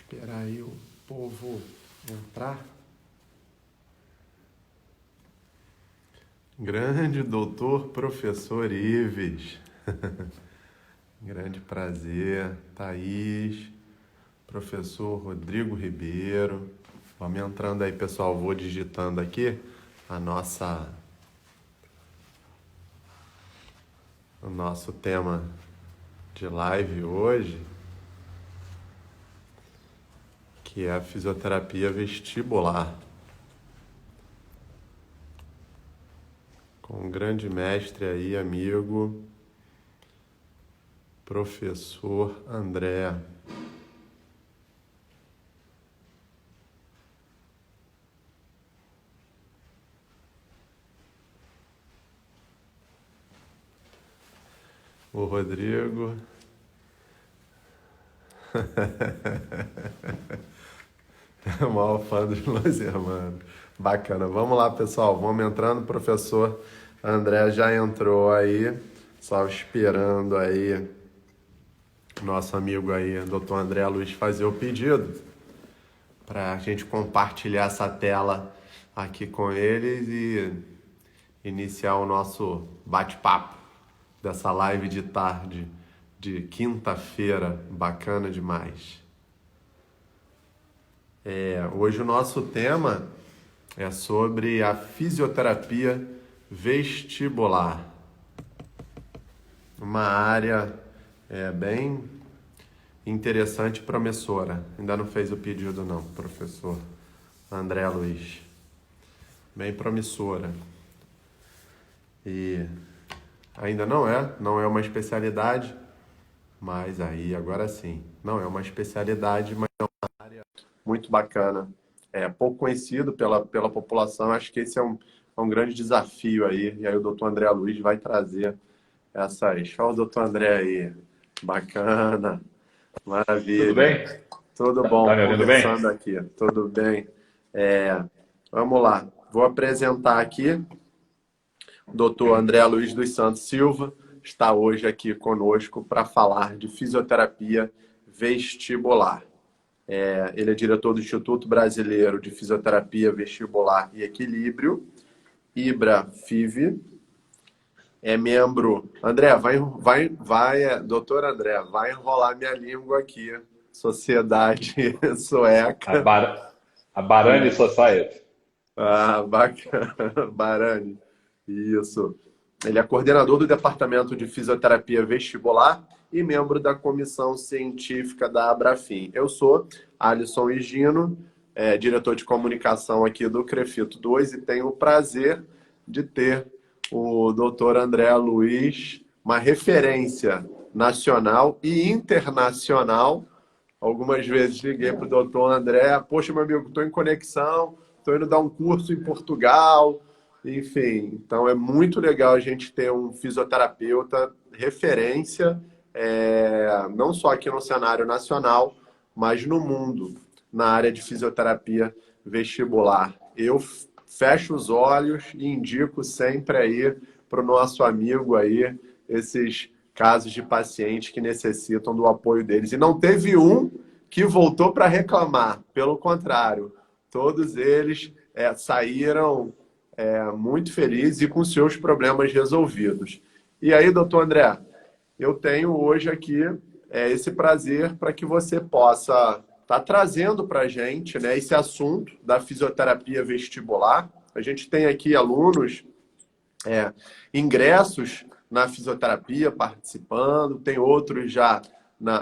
Esperar aí o povo entrar. Grande doutor professor Ives. Grande prazer. Thaís, professor Rodrigo Ribeiro. Vamos entrando aí, pessoal. Vou digitando aqui o nosso tema de live hoje, que é a fisioterapia vestibular. Com um grande mestre aí, amigo, professor André. O Rodrigo. É o maior fã dos Los Hermanos. Bacana. Vamos lá, pessoal. Vamos entrando. O professor André já entrou aí. Só esperando aí nosso amigo aí, doutor André Luiz, fazer o pedido para a gente compartilhar essa tela aqui com eles e iniciar o nosso bate-papo dessa live de tarde de quinta-feira. Bacana demais. Hoje o nosso tema é sobre a fisioterapia vestibular. Uma área bem interessante e promissora. Ainda não fez o pedido não, professor André Luiz. Bem promissora. E ainda não é uma especialidade, mas aí agora sim. Não é uma especialidade, mas é uma área muito bacana. É pouco conhecido pela população. Acho que esse é um grande desafio aí. E aí o doutor André Luiz vai trazer essas... Olha o doutor André aí. Bacana. Maravilha. Tudo bem? Tudo bom, Tá me ouvindo bem? conversando aqui. Tudo bem. Vamos lá. Vou apresentar aqui o doutor André Luiz dos Santos Silva. Está hoje aqui conosco para falar de fisioterapia vestibular. Ele é diretor do Instituto Brasileiro de Fisioterapia Vestibular e Equilíbrio, IBRA-FIV. É membro... André, doutor André, vai enrolar minha língua aqui. Sociedade Sueca. A Barani Society. Ah, bacana. Barani. Isso. Ele é coordenador do Departamento de Fisioterapia Vestibular e membro da Comissão Científica da Abrafim. Eu sou Alisson Higino, diretor de comunicação aqui do Crefito 2 e tenho o prazer de ter o doutor André Luiz, uma referência nacional e internacional. Algumas vezes liguei para o doutor André, poxa, meu amigo, estou em conexão, estou indo dar um curso em Portugal, enfim. Então é muito legal a gente ter um fisioterapeuta referência, não só aqui no cenário nacional, mas no mundo, na área de fisioterapia vestibular. Eu fecho os olhos e indico sempre aí para o nosso amigo aí esses casos de pacientes que necessitam do apoio deles. E não teve um que voltou para reclamar. Pelo contrário, todos eles saíram muito felizes e com seus problemas resolvidos. E aí, doutor André, eu tenho hoje aqui esse prazer para que você possa estar trazendo para a gente, né, esse assunto da fisioterapia vestibular. A gente tem aqui alunos, ingressos na fisioterapia participando, tem outros já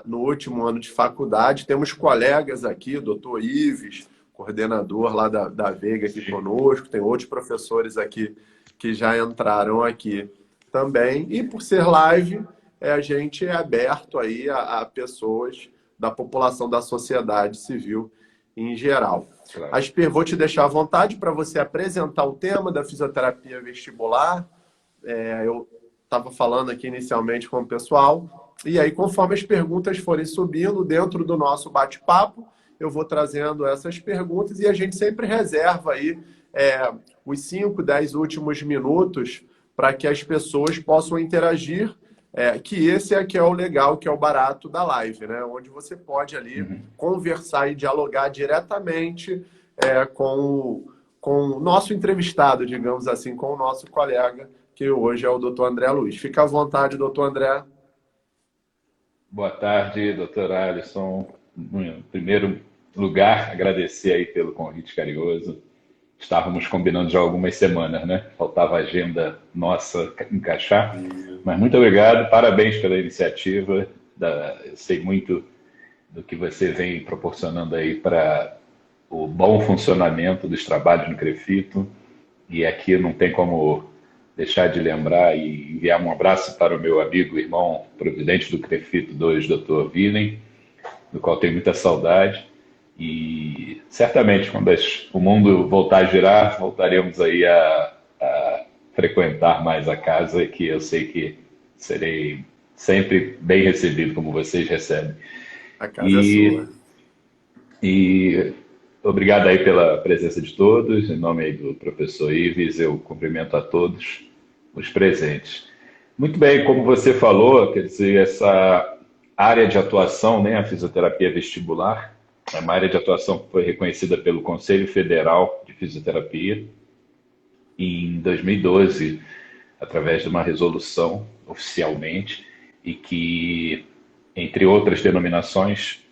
no último ano de faculdade. Temos colegas aqui, o doutor Ives, coordenador lá da Veiga aqui conosco, tem outros professores aqui que já entraram aqui também. E por ser live, a gente é aberto aí a pessoas da população da sociedade civil em geral. Claro. Vou te deixar à vontade para você apresentar o tema da fisioterapia vestibular. Eu estava falando aqui inicialmente com o pessoal, e aí conforme as perguntas forem subindo dentro do nosso bate-papo, eu vou trazendo essas perguntas e a gente sempre reserva aí os 5, 10 últimos minutos para que as pessoas possam interagir que esse é que é o legal, que é o barato da live, né? Onde você pode ali Uhum. conversar e dialogar diretamente com o nosso entrevistado, digamos assim, com o nosso colega, que hoje é o doutor André Luiz. Fica à vontade, doutor André. Boa tarde, doutor Alisson. Em primeiro lugar, agradecer aí pelo convite carinhoso. Estávamos combinando já há algumas semanas, né? Faltava a agenda nossa encaixar. Mas muito obrigado, parabéns pela iniciativa. Eu sei muito do que você vem proporcionando aí para o bom funcionamento dos trabalhos no Crefito. E aqui não tem como deixar de lembrar e enviar um abraço para o meu amigo, irmão, presidente do Crefito 2, Dr. Willem, do qual tenho muita saudade. E certamente, quando o mundo voltar a girar, voltaremos aí a frequentar mais a casa, que eu sei que serei sempre bem recebido, como vocês recebem. A casa é E, sua. e obrigado aí pela presença de todos. Em nome aí do professor Ives, eu cumprimento a todos os presentes. Muito bem, como você falou, quer dizer, essa área de atuação, né, a fisioterapia vestibular, é uma área de atuação que foi reconhecida pelo Conselho Federal de Fisioterapia em 2012, através de uma resolução oficialmente, e que, entre outras denominações,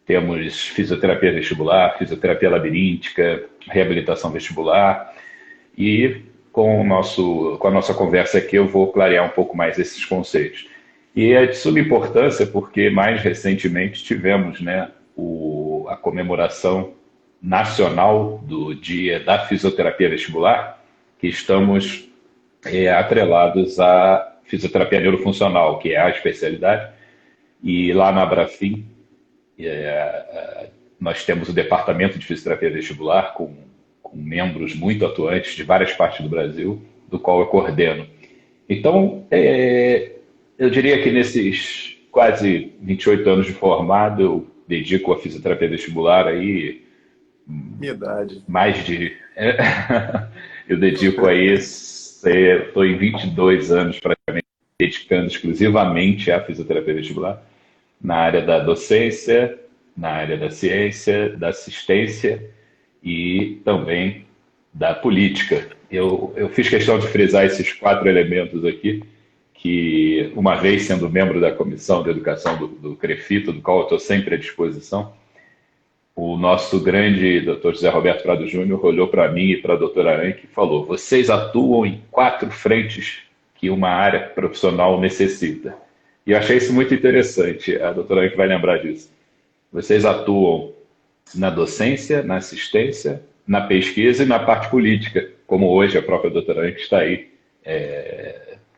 temos fisioterapia vestibular, fisioterapia labiríntica, reabilitação vestibular, e com a nossa conversa aqui eu vou clarear um pouco mais esses conceitos. E é de suma importância porque mais recentemente tivemos, né, a comemoração nacional do Dia da Fisioterapia Vestibular, que estamos atrelados à fisioterapia neurofuncional, que é a especialidade, e lá na Abrafim nós temos o departamento de fisioterapia vestibular com membros muito atuantes de várias partes do Brasil, do qual eu coordeno. Então, eu diria que nesses quase 28 anos de formado, eu dedico a fisioterapia vestibular aí Minha idade. mais de... eu dedico a isso, estou em 22 anos praticamente dedicando exclusivamente à fisioterapia vestibular, na área da docência, na área da ciência, da assistência e também da política. Eu fiz questão de frisar esses 4 elementos aqui, que uma vez sendo membro da Comissão de Educação do Crefito, do qual eu estou sempre à disposição, o nosso grande doutor José Roberto Prado Júnior olhou para mim e para a doutora Anke e falou: vocês atuam em 4 frentes que uma área profissional necessita. E eu achei isso muito interessante, a doutora Anke vai lembrar disso. Vocês atuam na docência, na assistência, na pesquisa e na parte política, como hoje a própria doutora Anke está aí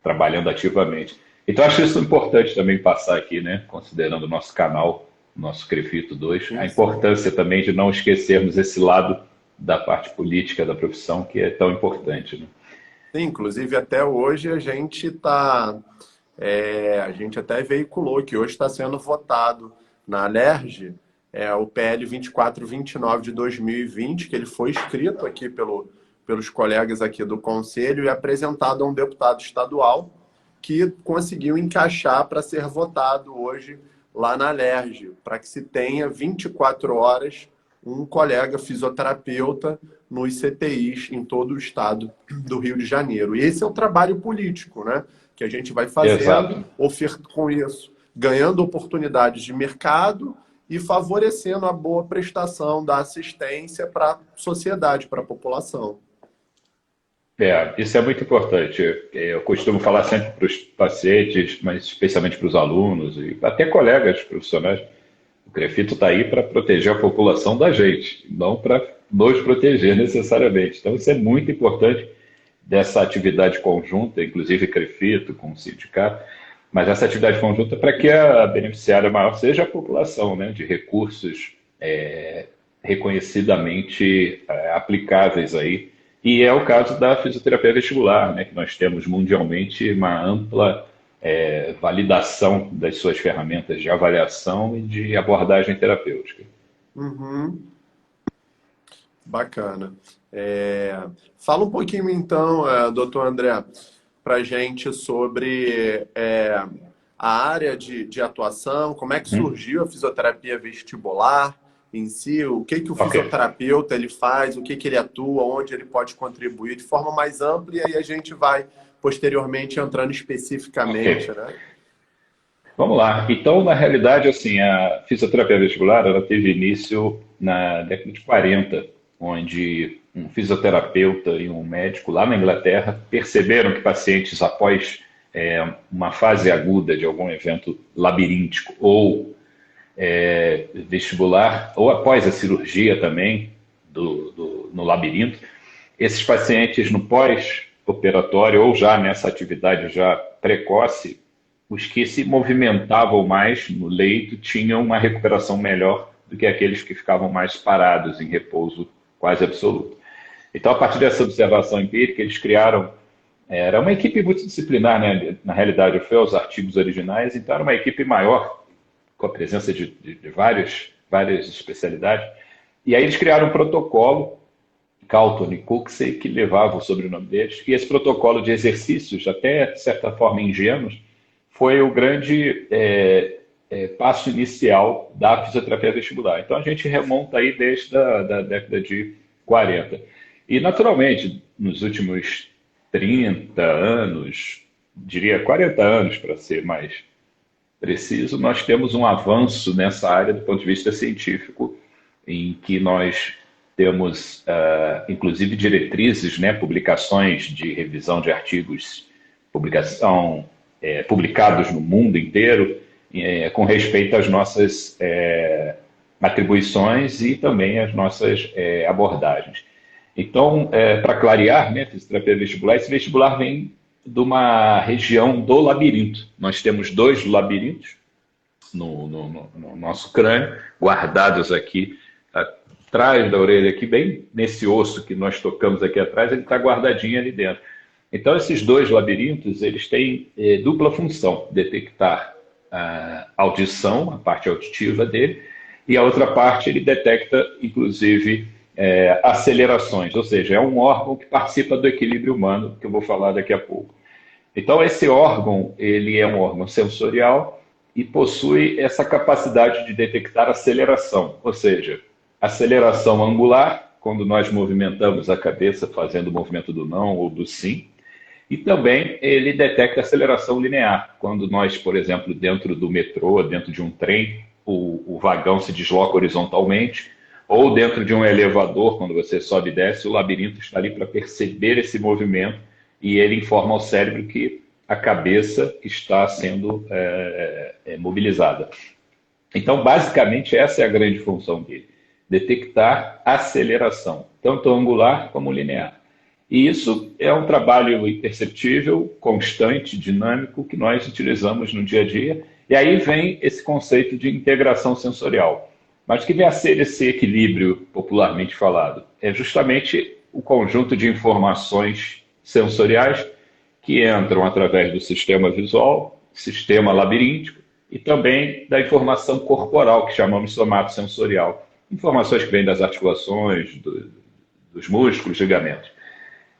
trabalhando ativamente. Então, acho isso importante também passar aqui, né, considerando o nosso canal, nosso Crefito 2, a Sim, sim. importância também de não esquecermos esse lado da parte política da profissão, que é tão importante. Né? Sim, inclusive, até hoje a gente está. A gente até veiculou que hoje está sendo votado na Alerj o PL 2429 de 2020, que ele foi escrito aqui pelos colegas aqui do Conselho e apresentado a um deputado estadual que conseguiu encaixar para ser votado hoje lá na Alerj, para que se tenha 24 horas um colega fisioterapeuta nos CTIs em todo o estado do Rio de Janeiro. E esse é o trabalho político, né? Que a gente vai fazendo, Exato. com isso, ganhando oportunidades de mercado e favorecendo a boa prestação da assistência para a sociedade, para a população. Isso é muito importante. Eu costumo falar sempre para os pacientes, mas especialmente para os alunos e até colegas profissionais. O Crefito está aí para proteger a população da gente, não para nos proteger necessariamente. Então, isso é muito importante dessa atividade conjunta, inclusive Crefito com o sindicato, mas essa atividade conjunta para que a beneficiária maior seja a população, né, de recursos reconhecidamente aplicáveis aí. E é o caso da fisioterapia vestibular, né, que nós temos mundialmente uma ampla validação das suas ferramentas de avaliação e de abordagem terapêutica. Uhum. Bacana. Fala um pouquinho, então, doutor André, para a gente sobre a área de atuação, como é que surgiu a fisioterapia vestibular em si, o que o Ok. fisioterapeuta ele faz, o que ele atua, onde ele pode contribuir de forma mais ampla, e aí a gente vai posteriormente entrando especificamente, Ok. né? Vamos lá. Então, na realidade, assim, a fisioterapia vestibular, ela teve início na década de 40, onde um fisioterapeuta e um médico lá na Inglaterra perceberam que pacientes após uma fase aguda de algum evento labiríntico ou vestibular, ou após a cirurgia também no labirinto, esses pacientes no pós-operatório ou já nessa atividade já precoce, os que se movimentavam mais no leito tinham uma recuperação melhor do que aqueles que ficavam mais parados em repouso quase absoluto. Então, a partir dessa observação empírica, eles criaram. Era uma equipe multidisciplinar, né? Na realidade, foi aos artigos originais, então era uma equipe maior, com a presença de várias especialidades. E aí eles criaram um protocolo, Calton e Cooksey, que levava o sobrenome deles, e esse protocolo de exercícios, até de certa forma ingênuos, foi o grande passo inicial da fisioterapia vestibular. Então a gente remonta aí desde a década de 40. E naturalmente, nos últimos 30 anos, diria 40 anos para ser mais preciso, nós temos um avanço nessa área do ponto de vista científico, em que nós temos, inclusive, diretrizes, né, publicações de revisão de artigos, publicados no mundo inteiro, com respeito às nossas atribuições e também às nossas abordagens. Então, para clarear, né, fisioterapia vestibular, esse vestibular vem de uma região do labirinto. Nós temos 2 labirintos no nosso crânio, guardados aqui atrás da orelha, aqui bem nesse osso que nós tocamos aqui atrás, ele está guardadinho ali dentro. Então, esses 2 labirintos, eles têm dupla função: detectar a audição, a parte auditiva dele, e a outra parte ele detecta, inclusive, acelerações, ou seja, é um órgão que participa do equilíbrio humano, que eu vou falar daqui a pouco. Então, esse órgão, ele é um órgão sensorial e possui essa capacidade de detectar aceleração, ou seja, aceleração angular, quando nós movimentamos a cabeça fazendo o movimento do não ou do sim, e também ele detecta aceleração linear, quando nós, por exemplo, dentro do metrô, dentro de um trem, o vagão se desloca horizontalmente, ou dentro de um elevador, quando você sobe e desce, o labirinto está ali para perceber esse movimento e ele informa ao cérebro que a cabeça está sendo mobilizada. Então, basicamente, essa é a grande função dele: detectar aceleração, tanto angular como linear. E isso é um trabalho imperceptível, constante, dinâmico, que nós utilizamos no dia a dia. E aí vem esse conceito de integração sensorial. Mas o que vem a ser esse equilíbrio popularmente falado? É justamente o conjunto de informações sensoriais que entram através do sistema visual, sistema labiríntico e também da informação corporal, que chamamos somatosensorial. Informações que vêm das articulações, dos músculos, ligamentos.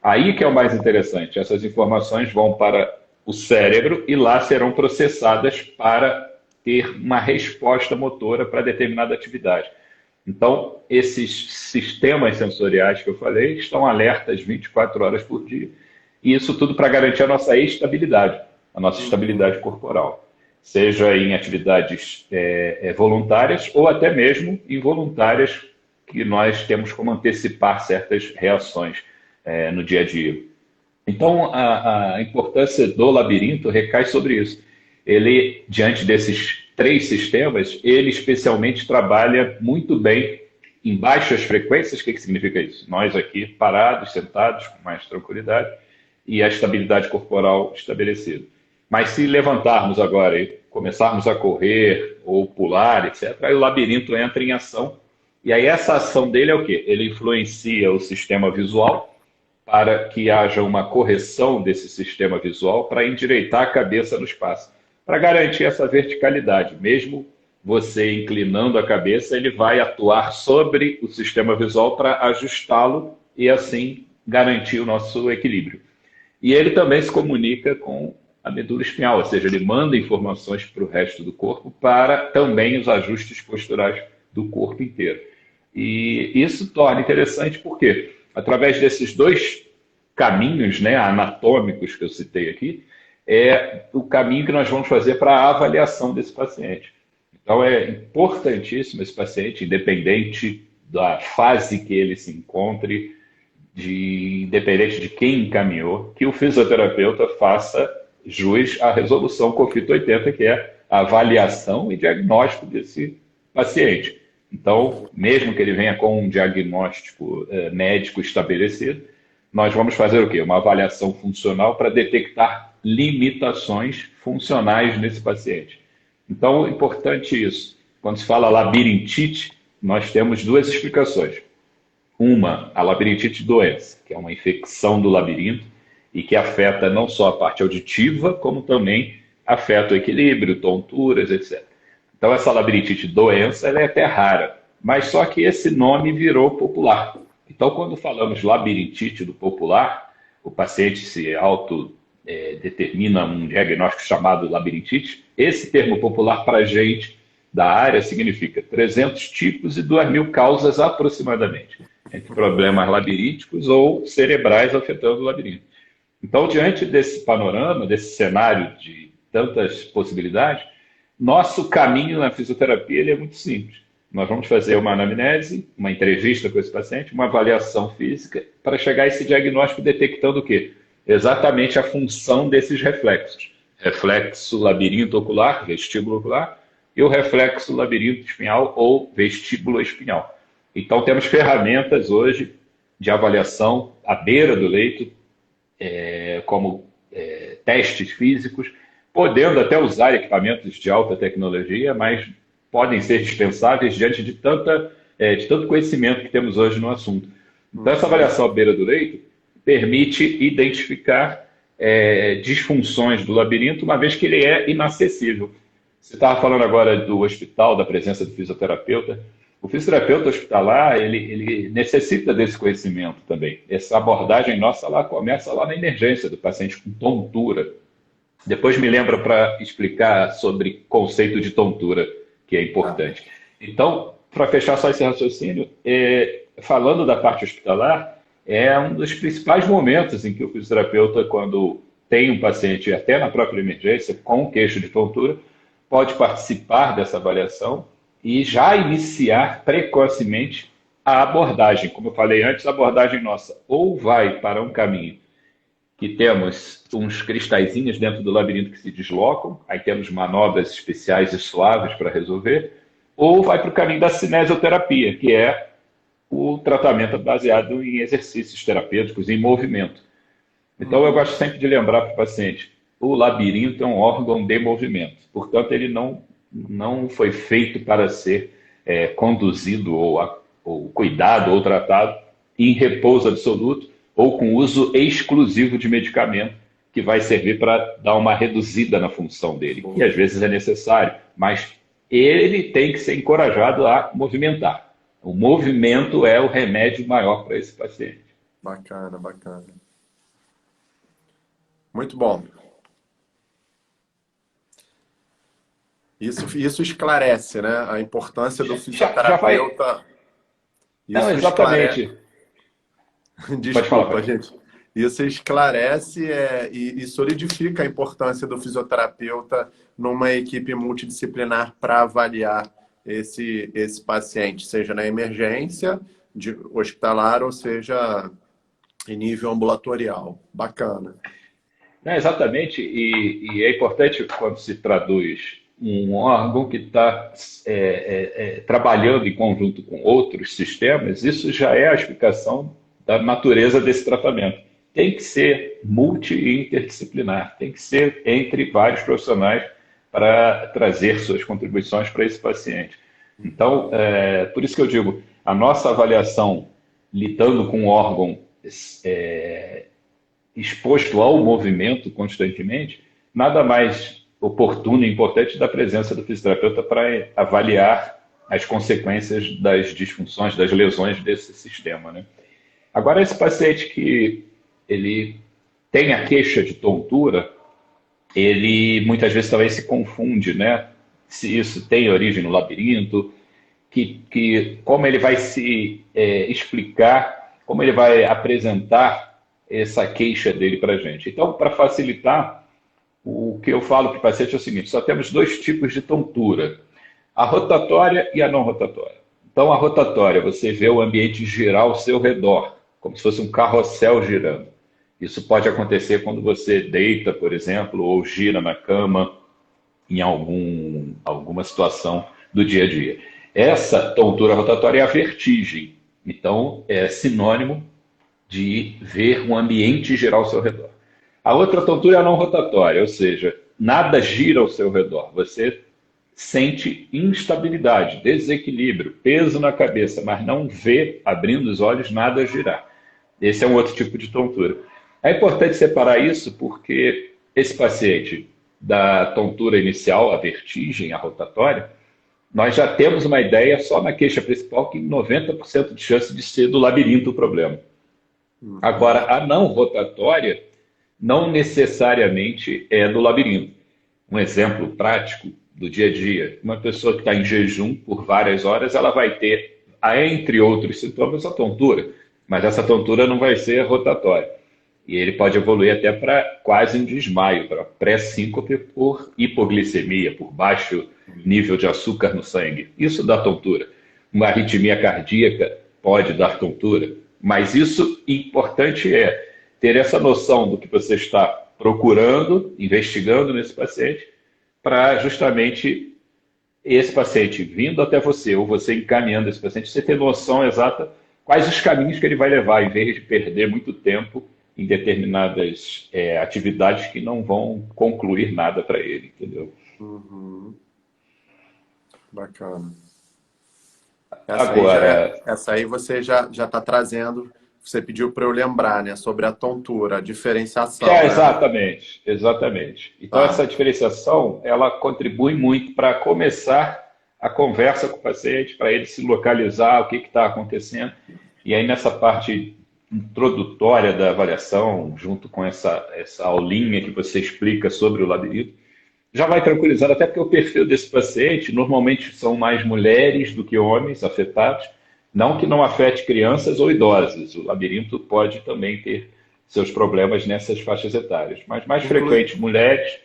Aí que é o mais interessante: essas informações vão para o cérebro e lá serão processadas para ter uma resposta motora para determinada atividade. Então, esses sistemas sensoriais que eu falei estão alertas 24 horas por dia. E isso tudo para garantir a nossa estabilidade, a nossa estabilidade corporal. Seja em atividades voluntárias ou até mesmo involuntárias, que nós temos como antecipar certas reações no dia a dia. Então, a importância do labirinto recai sobre isso. Ele, diante desses 3 sistemas, ele especialmente trabalha muito bem em baixas frequências. O que significa isso? Nós aqui parados, sentados, com mais tranquilidade, e a estabilidade corporal estabelecida. Mas se levantarmos agora e começarmos a correr ou pular, etc., aí o labirinto entra em ação. E aí essa ação dele é o quê? Ele influencia o sistema visual para que haja uma correção desse sistema visual para endireitar a cabeça no espaço, para garantir essa verticalidade. Mesmo você inclinando a cabeça, ele vai atuar sobre o sistema visual para ajustá-lo e assim garantir o nosso equilíbrio. E ele também se comunica com a medula espinhal, ou seja, ele manda informações para o resto do corpo para também os ajustes posturais do corpo inteiro. E isso torna interessante porque, através desses dois caminhos, né, anatômicos que eu citei aqui, é o caminho que nós vamos fazer para a avaliação desse paciente. Então, é importantíssimo esse paciente, independente da fase que ele se encontre, independente de quem encaminhou, que o fisioterapeuta faça jus à resolução COFIT 80, que é a avaliação e diagnóstico desse paciente. Então, mesmo que ele venha com um diagnóstico médico estabelecido, nós vamos fazer o quê? Uma avaliação funcional para detectar limitações funcionais nesse paciente. Então, é importante isso. Quando se fala labirintite, nós temos duas explicações. Uma, a labirintite doença, que é uma infecção do labirinto e que afeta não só a parte auditiva, como também afeta o equilíbrio, tonturas, etc. Então, essa labirintite doença ela é até rara, mas só que esse nome virou popular. Então, quando falamos labirintite do popular, o paciente se autodetermina um diagnóstico chamado labirintite. Esse termo popular para a gente da área significa 300 tipos e 2.000 causas aproximadamente, entre problemas labirínticos ou cerebrais afetando o labirinto. Então, diante desse panorama, desse cenário de tantas possibilidades, nosso caminho na fisioterapia ele é muito simples. Nós vamos fazer uma anamnese, uma entrevista com esse paciente, uma avaliação física, para chegar a esse diagnóstico detectando o quê? Exatamente a função desses reflexos. Reflexo labirinto ocular, vestíbulo ocular, e o reflexo labirinto espinhal ou vestíbulo espinhal. Então, temos ferramentas hoje de avaliação à beira do leito, como testes físicos, podendo até usar equipamentos de alta tecnologia, mas podem ser dispensáveis diante de tanto conhecimento que temos hoje no assunto. Então, essa avaliação à beira do leito permite identificar disfunções do labirinto, uma vez que ele é inacessível. Você estava falando agora do hospital, da presença do fisioterapeuta. O fisioterapeuta hospitalar, ele necessita desse conhecimento também. Essa abordagem nossa ela começa lá na emergência do paciente com tontura. Depois me lembra para explicar sobre conceito de tontura, que é importante. Então, para fechar só esse raciocínio, falando da parte hospitalar, é um dos principais momentos em que o fisioterapeuta, quando tem um paciente, até na própria emergência, com queixo de tontura, pode participar dessa avaliação e já iniciar precocemente a abordagem. Como eu falei antes, a abordagem nossa ou vai para um caminho que temos uns cristalzinhos dentro do labirinto que se deslocam, aí temos manobras especiais e suaves para resolver, ou vai para o caminho da cinesioterapia, que é o tratamento baseado em exercícios terapêuticos, em movimento. Então, eu gosto sempre de lembrar para o paciente, o labirinto é um órgão de movimento, portanto, ele não foi feito para ser conduzido ou cuidado ou tratado em repouso absoluto ou com uso exclusivo de medicamento que vai servir para dar uma reduzida na função dele, que às vezes é necessário, mas ele tem que ser encorajado a movimentar. O movimento é o remédio maior para esse paciente. Bacana, bacana. Muito bom. Isso esclarece, né? A importância do fisioterapeuta. Não, exatamente. Desculpa, gente. Isso esclarece e solidifica a importância do fisioterapeuta numa equipe multidisciplinar para avaliar esse paciente, seja na emergência hospitalar ou seja em nível ambulatorial. Bacana. Exatamente, e é importante quando se traduz um órgão que está trabalhando em conjunto com outros sistemas, isso já é a explicação da natureza desse tratamento. Tem que ser multi e interdisciplinar, tem que ser entre vários profissionais para trazer suas contribuições para esse paciente. Então, por isso que eu digo, a nossa avaliação lidando com um órgão exposto ao movimento constantemente, nada mais oportuno e importante da presença do fisioterapeuta para avaliar as consequências das disfunções, das lesões desse sistema, né? Agora, esse paciente que ele tem a queixa de tontura, ele muitas vezes também se confunde, né? Se isso tem origem no labirinto, como ele vai se explicar, como ele vai apresentar essa queixa dele para a gente. Então, para facilitar, o que eu falo para o paciente é o seguinte: só temos dois tipos de tontura, a rotatória e a não rotatória. Então, a rotatória, você vê o ambiente girar ao seu redor, como se fosse um carrossel girando. Isso pode acontecer quando você deita, por exemplo, ou gira na cama em alguma situação do dia a dia. Essa tontura rotatória é a vertigem. Então, é sinônimo de ver um ambiente girar ao seu redor. A outra tontura é a não rotatória, ou seja, nada gira ao seu redor. Você sente instabilidade, desequilíbrio, peso na cabeça, mas não vê, abrindo os olhos, nada girar. Esse é um outro tipo de tontura. É importante separar isso porque esse paciente da tontura inicial, a vertigem, a rotatória, nós já temos uma ideia só na queixa principal que 90% de chance de ser do labirinto o problema. Agora, a não rotatória não necessariamente é do labirinto. Um exemplo prático do dia a dia: uma pessoa que está em jejum por várias horas, ela vai ter, entre outros sintomas, a tontura, mas essa tontura não vai ser rotatória. E ele pode evoluir até para quase um desmaio, para pré-síncope por hipoglicemia, por baixo nível de açúcar no sangue. Isso dá tontura. Uma arritmia cardíaca pode dar tontura. Mas isso importante é ter essa noção do que você está procurando, investigando nesse paciente, para justamente esse paciente vindo até você, ou você encaminhando esse paciente, você ter noção exata quais os caminhos que ele vai levar, em vez de perder muito tempo em determinadas atividades que não vão concluir nada para ele, entendeu? Uhum. Bacana. Agora, Essa aí você já está trazendo, você pediu para eu lembrar, né, sobre a tontura, a diferenciação, né? exatamente, exatamente. Então Tá. essa diferenciação, ela contribui muito para começar a conversa com o paciente, para ele se localizar, o que está acontecendo. E aí nessa parte introdutória da avaliação, junto com essa aulinha que você explica sobre o labirinto, já vai tranquilizando, até porque o perfil desse paciente normalmente são mais mulheres do que homens afetados, não que não afete crianças ou idosos. O labirinto pode também ter seus problemas nessas faixas etárias, mas mais Inclu- frequente mulheres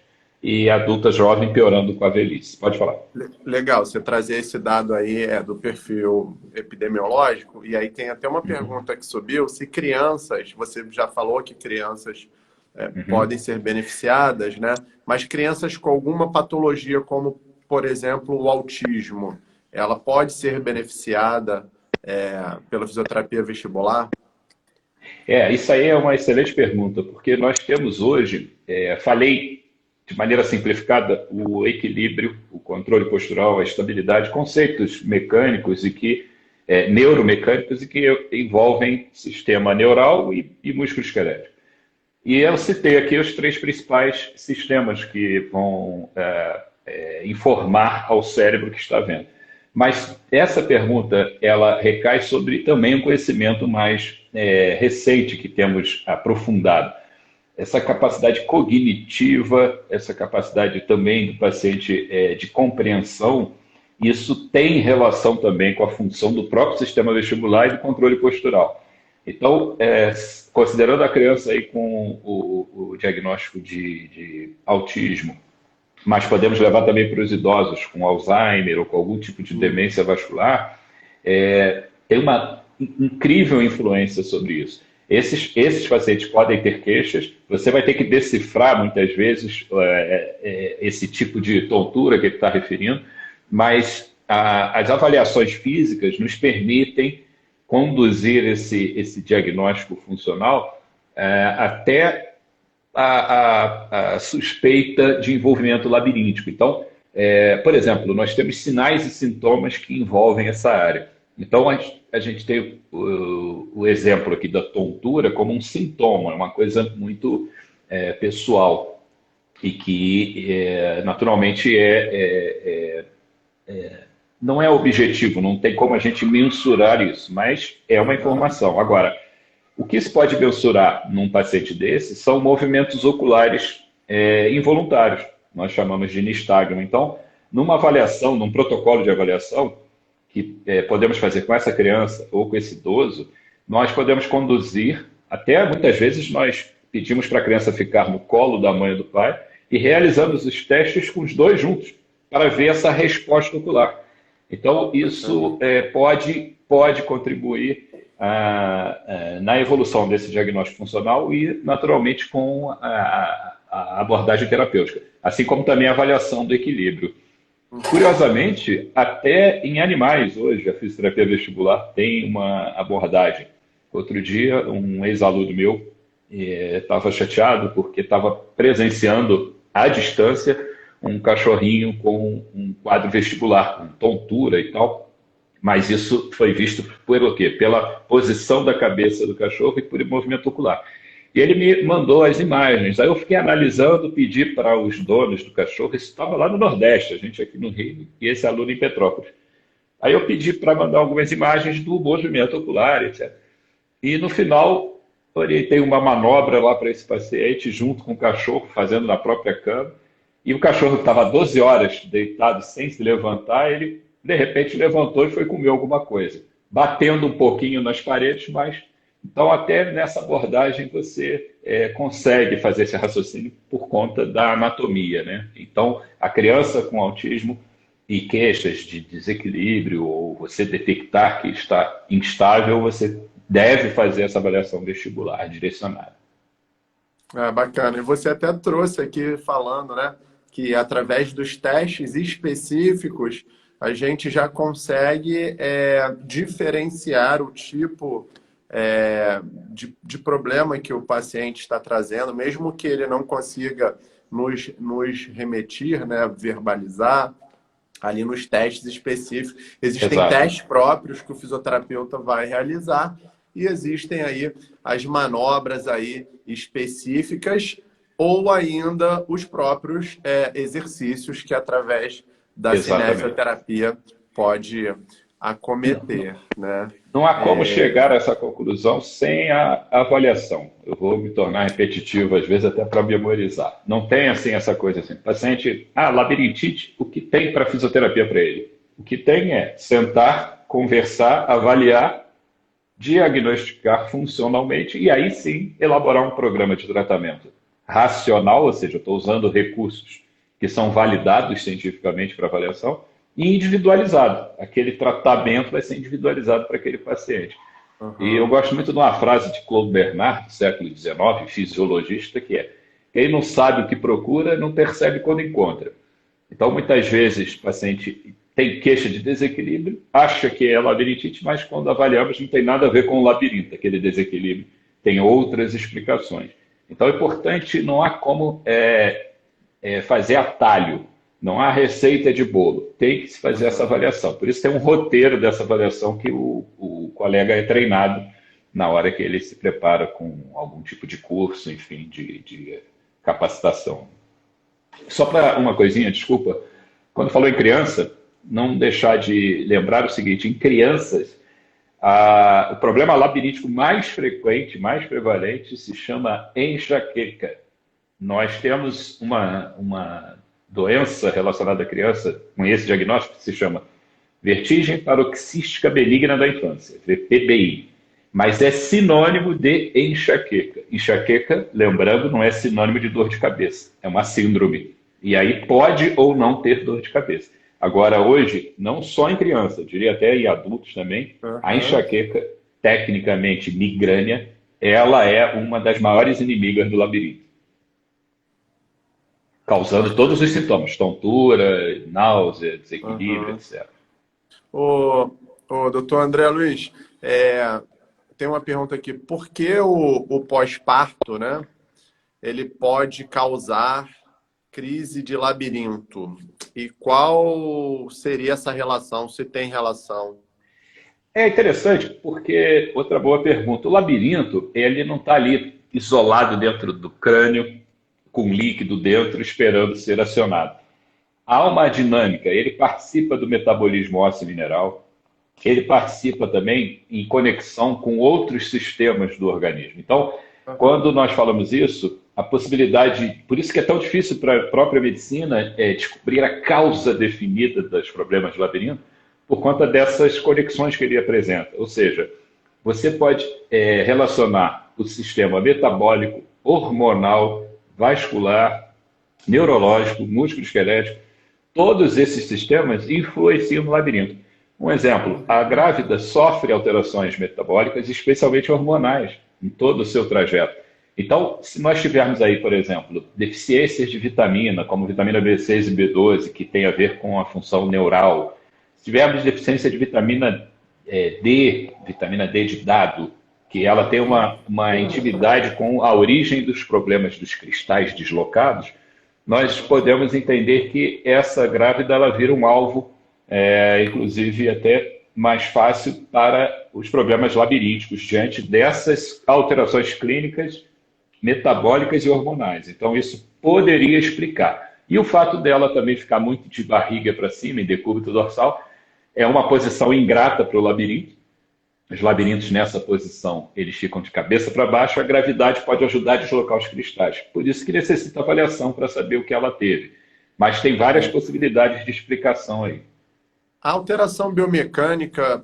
e adultas jovens piorando com a velhice. Pode falar. Legal, você trazer esse dado aí do perfil epidemiológico, e aí tem até uma Uhum, pergunta que subiu, se crianças, você já falou que crianças uhum. podem ser beneficiadas, né? Mas crianças com alguma patologia, como, por exemplo, o autismo, ela pode ser beneficiada pela fisioterapia vestibular? Isso aí é uma excelente pergunta, porque nós temos hoje, falei de maneira simplificada, o equilíbrio, o controle postural, a estabilidade, conceitos mecânicos neuromecânicos e que envolvem sistema neural e músculo esquelético. E eu citei aqui os três principais sistemas que vão informar ao cérebro que está vendo. Mas essa pergunta, ela recai sobre também um conhecimento mais recente que temos aprofundado. Essa capacidade cognitiva, essa capacidade também do paciente de compreensão, isso tem relação também com a função do próprio sistema vestibular e do controle postural. Então, considerando a criança aí com o diagnóstico de autismo, mas podemos levar também para os idosos com Alzheimer ou com algum tipo de demência vascular, tem uma incrível influência sobre isso. Esses pacientes podem ter queixas, você vai ter que decifrar muitas vezes esse tipo de tontura que ele está referindo, mas as avaliações físicas nos permitem conduzir esse diagnóstico funcional até a suspeita de envolvimento labiríntico. Então, por exemplo, nós temos sinais e sintomas que envolvem essa área. Então, a gente tem o exemplo aqui da tontura como um sintoma, uma coisa muito pessoal e que, naturalmente, não é objetivo, não tem como a gente mensurar isso, mas é uma informação. Agora, o que se pode mensurar num paciente desse são movimentos oculares involuntários. Nós chamamos de nistagmo. Então, numa avaliação, num protocolo de avaliação, que podemos fazer com essa criança ou com esse idoso, nós podemos conduzir, até muitas vezes nós pedimos para a criança ficar no colo da mãe ou do pai e realizamos os testes com os dois juntos, para ver essa resposta ocular. Então, isso pode contribuir na evolução desse diagnóstico funcional e, naturalmente, com a abordagem terapêutica, assim como também a avaliação do equilíbrio. Curiosamente, até em animais hoje, a fisioterapia vestibular tem uma abordagem. Outro dia, um ex-aluno meu estava chateado porque estava presenciando à distância um cachorrinho com um quadro vestibular, com tontura e tal, mas isso foi visto pelo quê? Pela posição da cabeça do cachorro e por movimento ocular. E ele me mandou as imagens. Aí eu fiquei analisando, pedi para os donos do cachorro, isso estava lá no Nordeste, a gente aqui no Rio, e esse aluno em Petrópolis. Aí eu pedi para mandar algumas imagens do movimento ocular, etc. E no final, orientei uma manobra lá para esse paciente, junto com o cachorro, fazendo na própria cama. E o cachorro estava 12 horas deitado sem se levantar, ele de repente levantou e foi comer alguma coisa, batendo um pouquinho nas paredes, mas então até nessa abordagem você consegue fazer esse raciocínio por conta da anatomia, né? Então a criança com autismo e queixas de desequilíbrio ou você detectar que está instável, você deve fazer essa avaliação vestibular direcionada. Bacana. E você até trouxe aqui falando, né, que através dos testes específicos a gente já consegue diferenciar o tipo de problema que o paciente está trazendo, mesmo que ele não consiga nos remeter, né, verbalizar, ali nos testes específicos. Existem Exato. testes próprios que o fisioterapeuta vai realizar e existem aí as manobras aí específicas ou ainda os próprios exercícios que através da cinesioterapia pode acometer, né? Não há como chegar a essa conclusão sem a avaliação. Eu vou me tornar repetitivo, às vezes, até para memorizar. Não tem assim essa coisa assim. Paciente, labirintite, o que tem para fisioterapia para ele? O que tem é sentar, conversar, avaliar, diagnosticar funcionalmente e aí sim elaborar um programa de tratamento racional, ou seja, eu estou usando recursos que são validados cientificamente para avaliação, e individualizado. Aquele tratamento vai ser individualizado para aquele paciente. Uhum. E eu gosto muito de uma frase de Claude Bernard, do século XIX, fisiologista, que é: quem não sabe o que procura, não percebe quando encontra. Então, muitas vezes, o paciente tem queixa de desequilíbrio, acha que é labirintite, mas quando avaliamos não tem nada a ver com o labirinto, aquele desequilíbrio. Tem outras explicações. Então, é importante, não há como fazer atalho. Não há receita de bolo, tem que se fazer essa avaliação. Por isso tem um roteiro dessa avaliação que o colega é treinado na hora que ele se prepara com algum tipo de curso, enfim, de capacitação. Só para uma coisinha, desculpa, quando falou em criança, não deixar de lembrar o seguinte: em crianças, o problema labiríntico mais frequente, mais prevalente, se chama enxaqueca. Nós temos uma doença relacionada à criança com esse diagnóstico que se chama vertigem paroxística benigna da infância, VPBI, mas é sinônimo de enxaqueca. Enxaqueca, lembrando, não é sinônimo de dor de cabeça, é uma síndrome. E aí pode ou não ter dor de cabeça. Agora, hoje, não só em criança, eu diria até em adultos também, a enxaqueca, tecnicamente migrânea, ela é uma das maiores inimigas do labirinto, causando todos os sintomas, tontura, náusea, desequilíbrio, etc. O doutor André Luiz, tem uma pergunta aqui. Por que o pós-parto, né, ele pode causar crise de labirinto? E qual seria essa relação, se tem relação? É interessante porque, outra boa pergunta, o labirinto, ele não está ali isolado dentro do crânio, com líquido dentro, esperando ser acionado. Há uma dinâmica, ele participa do metabolismo ósseo mineral, ele participa também em conexão com outros sistemas do organismo. Então, quando nós falamos isso, a possibilidade, por isso que é tão difícil para a própria medicina descobrir a causa definida dos problemas do labirinto, por conta dessas conexões que ele apresenta. Ou seja, você pode relacionar o sistema metabólico, hormonal, vascular, neurológico, músculo-esquelético, todos esses sistemas influenciam no labirinto. Um exemplo, a grávida sofre alterações metabólicas, especialmente hormonais, em todo o seu trajeto. Então, se nós tivermos aí, por exemplo, deficiências de vitamina, como vitamina B6 e B12, que tem a ver com a função neural, se tivermos deficiência de vitamina D, vitamina D de dado, que ela tem uma intimidade com a origem dos problemas dos cristais deslocados, nós podemos entender que essa grávida ela vira um alvo, inclusive até mais fácil para os problemas labirínticos, diante dessas alterações clínicas, metabólicas e hormonais. Então, isso poderia explicar. E o fato dela também ficar muito de barriga para cima, em decúbito dorsal, é uma posição ingrata para o labirinto. Os labirintos nessa posição, eles ficam de cabeça para baixo, a gravidade pode ajudar a deslocar os cristais. Por isso que necessita avaliação para saber o que ela teve. Mas tem várias possibilidades de explicação aí. A alteração biomecânica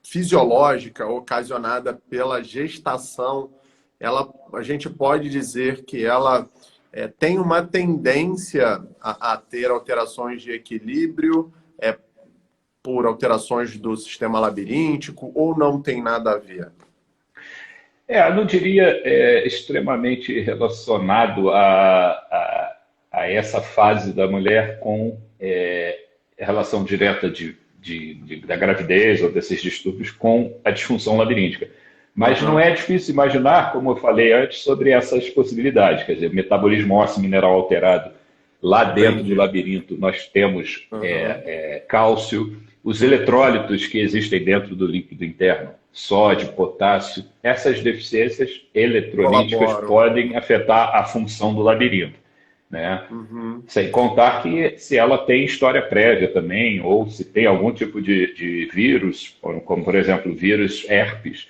fisiológica ocasionada pela gestação, a gente pode dizer que ela tem uma tendência a ter alterações de equilíbrio por alterações do sistema labiríntico ou não tem nada a ver? Eu não diria extremamente relacionado a essa fase da mulher com relação direta da gravidez ou desses distúrbios com a disfunção labiríntica. Mas não é difícil imaginar, como eu falei antes, sobre essas possibilidades. Quer dizer, metabolismo ósseo mineral alterado. Lá dentro do labirinto nós temos cálcio, os eletrólitos que existem dentro do líquido interno, sódio, potássio. Essas deficiências eletrolíticas podem afetar a função do labirinto. Né? Sem contar que se ela tem história prévia também, ou se tem algum tipo de vírus, como por exemplo o vírus herpes,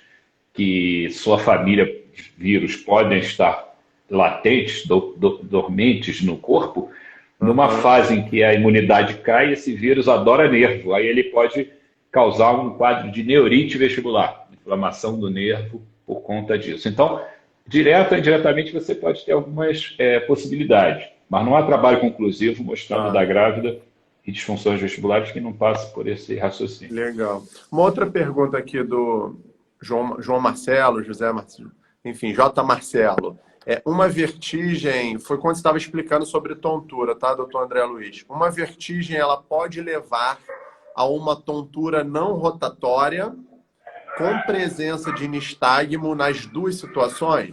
que sua família de vírus podem estar latentes, dormentes no corpo, numa fase em que a imunidade cai, esse vírus adora nervo, aí ele pode causar um quadro de neurite vestibular, inflamação do nervo por conta disso. Então, direto ou indiretamente, você pode ter algumas possibilidades, mas não há trabalho conclusivo mostrando da grávida e disfunções vestibulares que não passe por esse raciocínio. Legal. Uma outra pergunta aqui do João Marcelo, José Marcelo, enfim, J. Marcelo. Uma vertigem, foi quando você estava explicando sobre tontura, tá, doutor André Luiz? Uma vertigem, ela pode levar a uma tontura não rotatória com presença de nistagmo nas duas situações?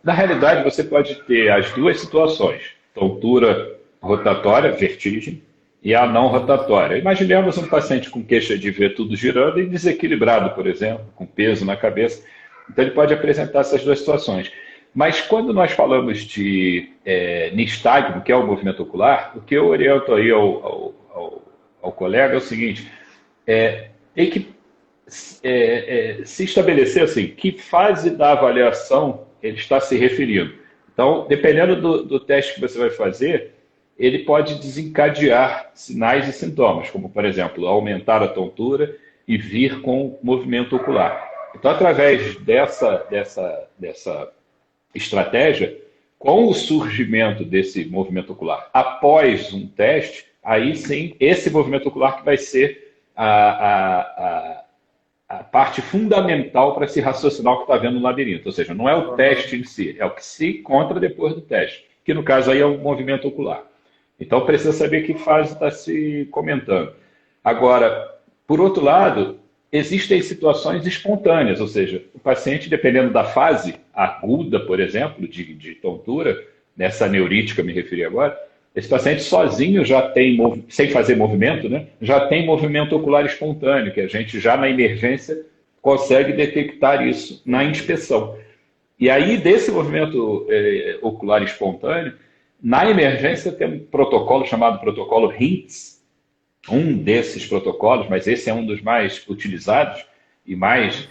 Na realidade, você pode ter as duas situações, tontura rotatória, vertigem, e a não rotatória. Imaginemos um paciente com queixa de ver tudo girando e desequilibrado, por exemplo, com peso na cabeça. Então, ele pode apresentar essas duas situações. Mas quando nós falamos de nistagmo, que é o movimento ocular, o que eu oriento aí ao colega é o seguinte, tem que se estabelecer assim, que fase da avaliação ele está se referindo. Então, dependendo do teste que você vai fazer, ele pode desencadear sinais e sintomas, como, por exemplo, aumentar a tontura e vir com movimento ocular. Então, através dessa estratégia, com o surgimento desse movimento ocular após um teste, aí sim, esse movimento ocular que vai ser a parte fundamental para se raciocinar o que está vendo no labirinto. Ou seja, não é o teste em si, é o que se encontra depois do teste, que no caso aí é o movimento ocular. Então, precisa saber que fase está se comentando. Agora, por outro lado, existem situações espontâneas, ou seja, o paciente, dependendo da fase aguda, por exemplo, de tontura, nessa neurítica me referi agora, esse paciente sozinho já tem, sem fazer movimento, né, já tem movimento ocular espontâneo, que a gente já na emergência consegue detectar isso na inspeção. E aí, desse movimento ocular espontâneo, na emergência tem um protocolo chamado protocolo HINTS, um desses protocolos, mas esse é um dos mais utilizados, e mais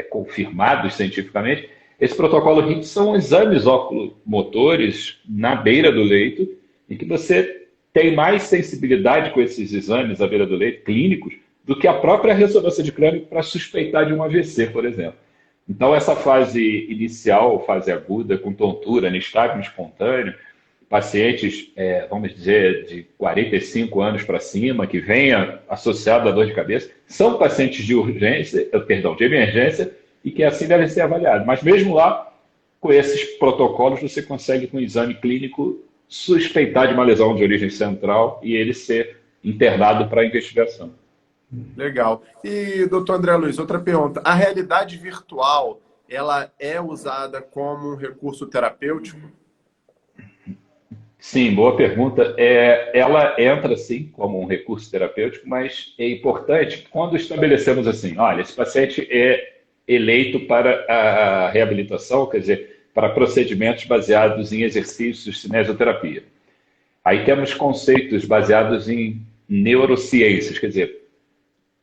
confirmados cientificamente, esse protocolo HIIT são exames oculomotores na beira do leito, em que você tem mais sensibilidade com esses exames à beira do leito, clínicos, do que a própria ressonância de crânio para suspeitar de um AVC, por exemplo. Então, essa fase inicial, fase aguda, com tontura, nistagmo espontâneo, pacientes, vamos dizer, de 45 anos para cima, que venha associado à dor de cabeça, são pacientes de urgência, perdão, de emergência, e que assim devem ser avaliados. Mas mesmo lá, com esses protocolos, você consegue, com o exame clínico, suspeitar de uma lesão de origem central e ele ser internado para investigação. Legal. E, doutor André Luiz, outra pergunta. A realidade virtual, ela é usada como um recurso terapêutico? Sim, boa pergunta. Ela entra, sim, como um recurso terapêutico, mas é importante quando estabelecemos assim, olha, esse paciente é eleito para a reabilitação, quer dizer, para procedimentos baseados em exercícios, cinesioterapia. Aí temos conceitos baseados em neurociências, quer dizer,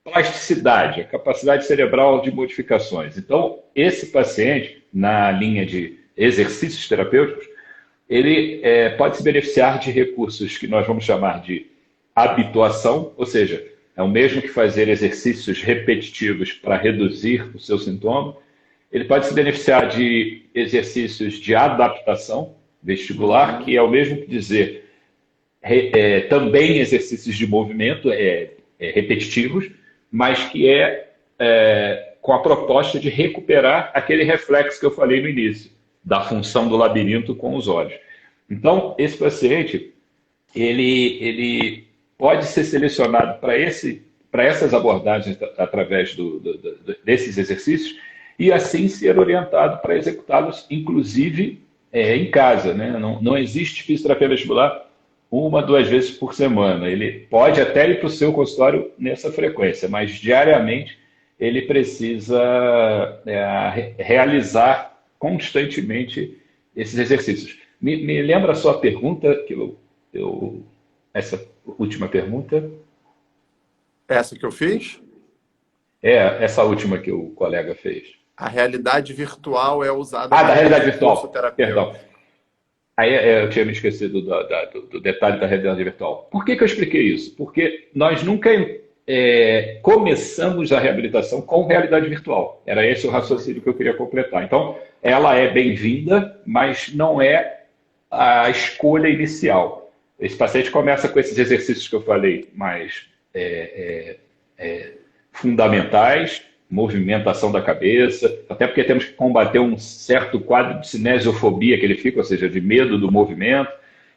plasticidade, a capacidade cerebral de modificações. Então, esse paciente, na linha de exercícios terapêuticos, ele pode se beneficiar de recursos que nós vamos chamar de habituação, ou seja, é o mesmo que fazer exercícios repetitivos para reduzir o seu sintoma. Ele pode se beneficiar de exercícios de adaptação vestibular, que é o mesmo que dizer também exercícios de movimento repetitivos, mas que com a proposta de recuperar aquele reflexo que eu falei no início, da função do labirinto com os olhos. Então, esse paciente, ele pode ser selecionado para essas abordagens através desses exercícios e assim ser orientado para executá-los, inclusive em casa, né? Não existe fisioterapia vestibular 1, 2 vezes por semana. Ele pode até ir para o seu consultório nessa frequência, mas diariamente ele precisa realizar constantemente esses exercícios. Me lembra a sua pergunta, essa última pergunta? Essa que eu fiz? Essa última que o colega fez. A realidade virtual é usada da realidade virtual, terapêutico. perdão. Aí eu tinha me esquecido do detalhe da realidade virtual. Por que eu expliquei isso? Porque nós nunca começamos a reabilitação com realidade virtual. Era esse o raciocínio que eu queria completar. Então, ela é bem-vinda, mas não é a escolha inicial. Esse paciente começa com esses exercícios que eu falei, mais fundamentais, movimentação da cabeça, até porque temos que combater um certo quadro de cinesiofobia que ele fica, ou seja, de medo do movimento.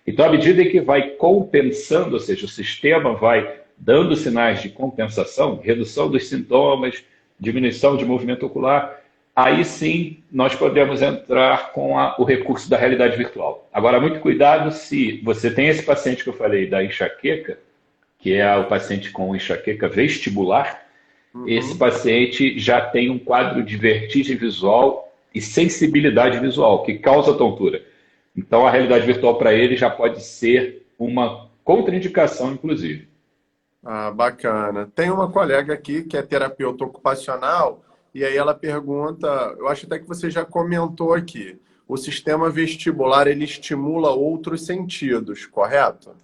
Então, à medida em que vai compensando, ou seja, o sistema vai dando sinais de compensação, redução dos sintomas, diminuição de movimento ocular, aí sim nós podemos entrar com o recurso da realidade virtual. Agora, muito cuidado se você tem esse paciente que eu falei da enxaqueca, que é o paciente com enxaqueca vestibular. Esse paciente já tem um quadro de vertigem visual e sensibilidade visual, que causa tontura. Então, a realidade virtual para ele já pode ser uma contraindicação, inclusive. Ah, bacana. Tem uma colega aqui que é terapeuta ocupacional e aí ela pergunta, eu acho até que você já comentou aqui, o sistema vestibular ele estimula outros sentidos, correto?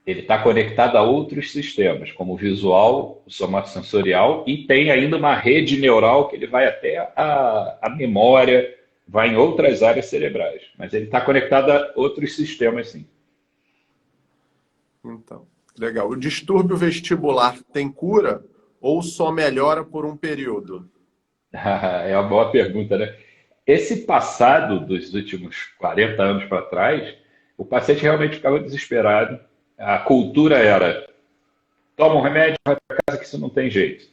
Ele está conectado a outros sistemas, como o visual, o somatosensorial, e tem ainda uma rede neural que ele vai até a memória, vai em outras áreas cerebrais. Mas ele está conectado a outros sistemas, sim. Então, legal. O distúrbio vestibular tem cura ou só melhora por um período? É uma boa pergunta, né? Esse passado dos últimos 40 anos para trás, o paciente realmente ficava desesperado. A cultura era, toma um remédio, vai para casa que isso não tem jeito.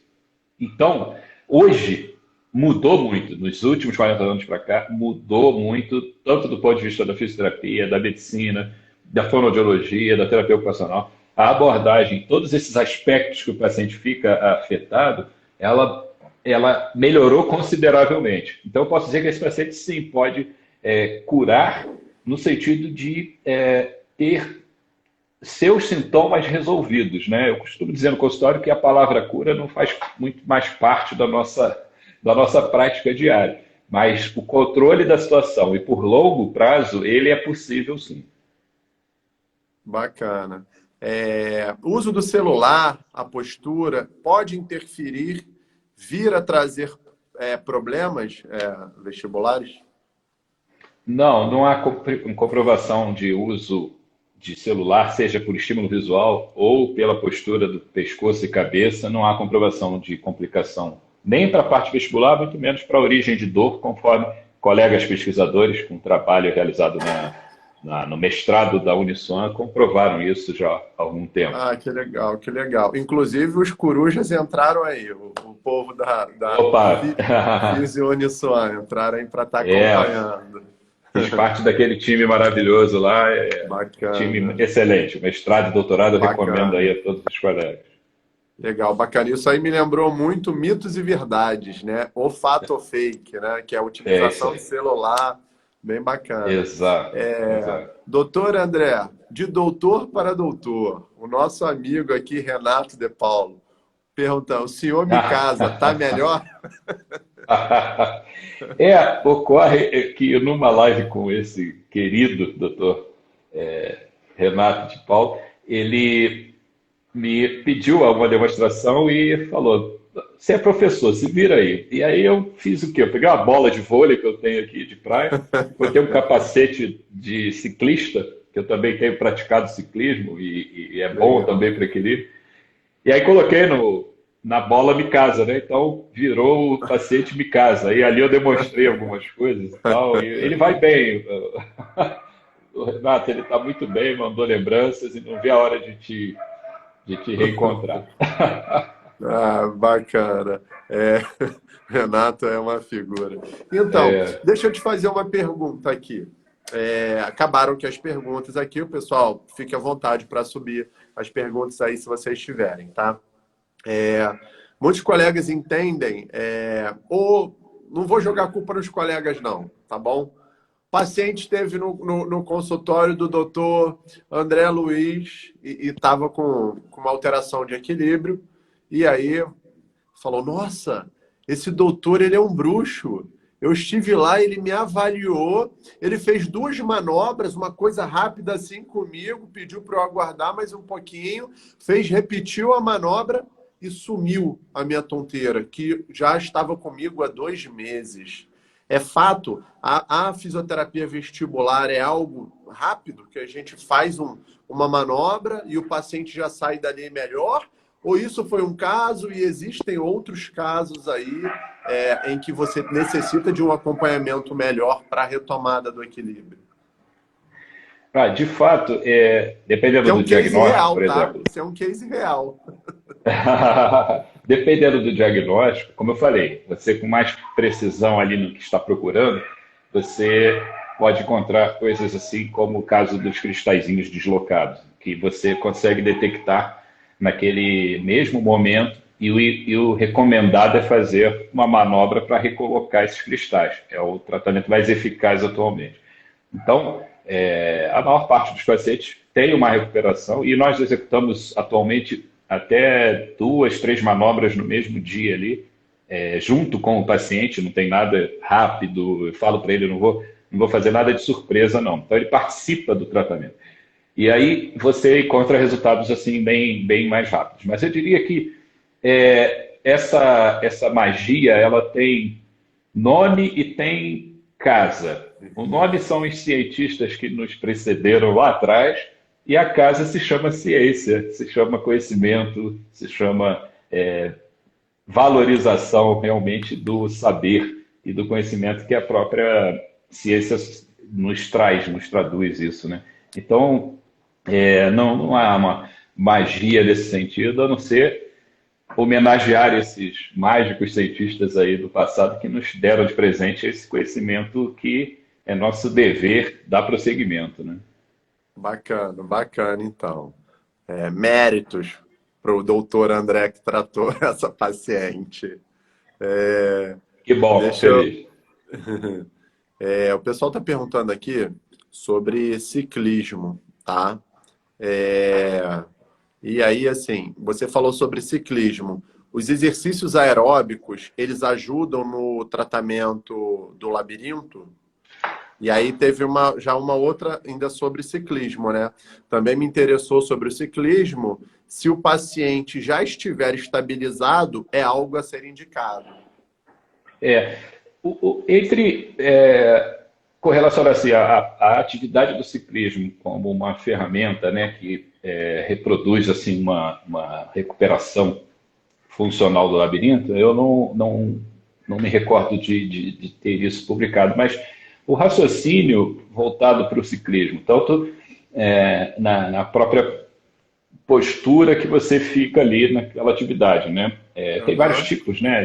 Então, hoje, mudou muito. Nos últimos 40 anos para cá, mudou muito, tanto do ponto de vista da fisioterapia, da medicina, da fonoaudiologia, da terapia ocupacional. A abordagem, todos esses aspectos que o paciente fica afetado, ela melhorou consideravelmente. Então, eu posso dizer que esse paciente, sim, pode curar no sentido de ter seus sintomas resolvidos, né? Eu costumo dizer no consultório que a palavra cura não faz muito mais parte da nossa prática diária, mas o controle da situação e por longo prazo, ele é possível sim. Bacana. O uso do celular, a postura, pode interferir, vir a trazer problemas vestibulares? Não, não há comprovação de uso de celular, seja por estímulo visual ou pela postura do pescoço e cabeça, não há comprovação de complicação nem para a parte vestibular, muito menos para a origem de dor, conforme colegas pesquisadores com trabalho realizado no mestrado da Uniswan comprovaram isso já há algum tempo. Ah, que legal, que legal. Inclusive, os corujas entraram aí, o povo da Opa! Visio Uniswan entraram aí para estar É, acompanhando. fiz parte daquele time maravilhoso lá, time Bacana, excelente. Mestrado e doutorado eu recomendo aí bacana. a todos os colegas. Legal, bacana. Isso aí me lembrou muito mitos e verdades, né? O fato ou fake, né? Que é a É isso utilização de aí. celular, bem bacana. Exato, exato. Doutor André, de doutor para doutor, o nosso amigo aqui, Renato de Paulo, perguntando, o senhor me casa, tá melhor? Ocorre que numa live com esse querido doutor Renato de Paulo, ele me pediu uma demonstração e falou: Você é professor, se vira aí. E aí eu fiz o quê? Eu peguei uma bola de vôlei que eu tenho aqui de praia, botei um capacete de ciclista, que eu também tenho praticado ciclismo e é bom Legal. também para equilíbrio. E aí coloquei na bola me casa, né? Então virou o paciente me casa. E ali eu demonstrei algumas coisas e tal. E ele vai bem. O Renato, ele está muito bem, mandou lembranças e não vê a hora de te reencontrar. Ah, bacana. Renato é uma figura. Então, deixa eu te fazer uma pergunta aqui. Acabaram que as perguntas aqui, o pessoal fique à vontade para subir as perguntas aí se vocês tiverem, tá? Muitos colegas entendem, ou não vou jogar a culpa nos colegas, não, tá bom? O paciente esteve no consultório do doutor André Luiz e estava com uma alteração de equilíbrio, e aí falou: Nossa, esse doutor ele é um bruxo. Eu estive lá, ele me avaliou, ele fez duas manobras, uma coisa rápida assim comigo, pediu para eu aguardar mais um pouquinho, repetiu a manobra e sumiu a minha tonteira, que já estava comigo há 2 meses. É fato, a fisioterapia vestibular é algo rápido, que a gente faz uma manobra e o paciente já sai dali melhor? Ou isso foi um caso e existem outros casos aí em que você necessita de um acompanhamento melhor para a retomada do equilíbrio? De fato, Isso dependendo é do um case diagnóstico, real, por tá? exemplo, Isso é um case real. dependendo do diagnóstico, como eu falei, você com mais precisão ali no que está procurando, você pode encontrar coisas assim como o caso dos cristalzinhos deslocados, que você consegue detectar naquele mesmo momento e o recomendado é fazer uma manobra para recolocar esses cristais. É o tratamento mais eficaz atualmente. Então, a maior parte dos pacientes tem uma recuperação e nós executamos atualmente até 2, 3 manobras no mesmo dia ali, junto com o paciente, não tem nada rápido, eu falo para ele, não vou fazer nada de surpresa, não. Então, ele participa do tratamento. E aí você encontra resultados assim bem, bem mais rápidos. Mas eu diria que essa magia, ela tem nome e tem casa. O nome são os cientistas que nos precederam lá atrás, e a casa se chama ciência, se chama conhecimento, se chama valorização realmente do saber e do conhecimento que a própria ciência nos traz, nos traduz isso, né? Então, não há uma magia nesse sentido, a não ser homenagear esses mágicos cientistas aí do passado que nos deram de presente esse conhecimento que é nosso dever dar prosseguimento, né? Bacana, bacana, então. Méritos para o doutor André que tratou essa paciente. É, Que bom, fico deixa eu... feliz. O pessoal está perguntando aqui sobre ciclismo, tá? É, E aí, assim, você falou sobre ciclismo. Os exercícios aeróbicos, eles ajudam no tratamento do labirinto? E aí teve já uma outra ainda sobre ciclismo, né? Também me interessou sobre o ciclismo. Se o paciente já estiver estabilizado, é algo a ser indicado. É, entre correlacionar assim, a atividade do ciclismo como uma ferramenta, né, que reproduz assim uma recuperação funcional do labirinto, eu não me recordo de ter isso publicado, mas o raciocínio voltado para o ciclismo, tanto na própria postura que você fica ali naquela atividade, né? Tem vários Aham. tipos, né,